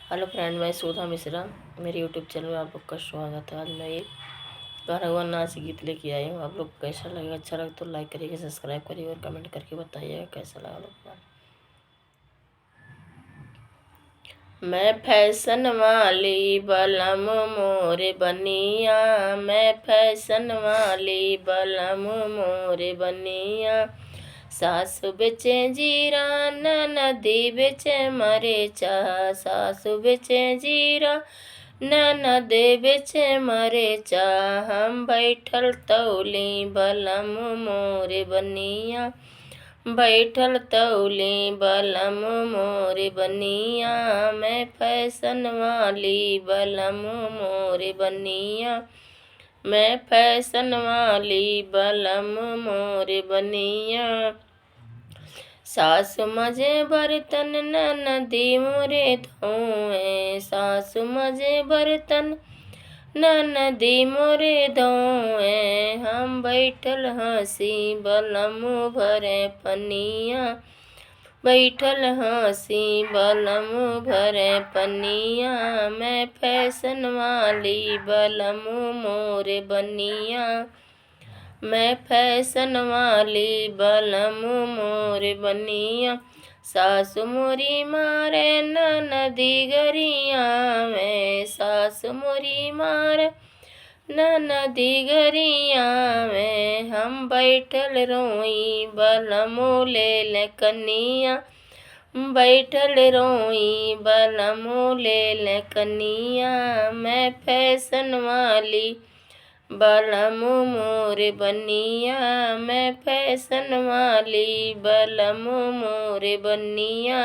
Hello friend, मैं सुधा मिश्रा। मेरे YouTube channel में आप लोग का स्वागत है। आज मैं एक गाना हुआ नाच गीत लेके आई हूँ। आप लोग को कैसा लगेगा? अच्छा लगे तो लाइक करिएगा, सब्सक्राइब करिएगा और कमेंट करके बताइएगा कैसा लगा लोग का। मैं फैशन वाली बलम मोरे बनिया, मैं फैशन वाली बलम मोरे बनिया। सासु बेचे जीरा नदी बेचे मरेचा, सासु बेचे जीरा ननद बेचे मरेचा। हम बैठल तौली बलम मोरे बनिया, बैठल तौली बलम मोरे बनिया। मैं फैशन वाली बलम मोरे बनिया, मैं फैशन वाली बलम मोरे बनिया। सासु मजे बर्तन ननदी मोरे धोए, सासु मजे बर्तन ननदी मोरे धोए। हम बैठल हंसी बलम भरे पनिया, बैठल हंसी बलम भरे पनिया। मैं फैशन वाली बलम मोरे बनिया, मैं फैशन वाली बलम मोरे बनिया। सासु मोरी मारे ननदी गरिया में, सासु मोरी मारे ननदी गरिया में। हम बैठल रोई बलमो ले ले कनिया, बैठल रोई बलमो ले ले कनिया। मैं फैशन वाली बलम मोरे बनिया, मैं फैशन वाली बलम मोरे बनिया।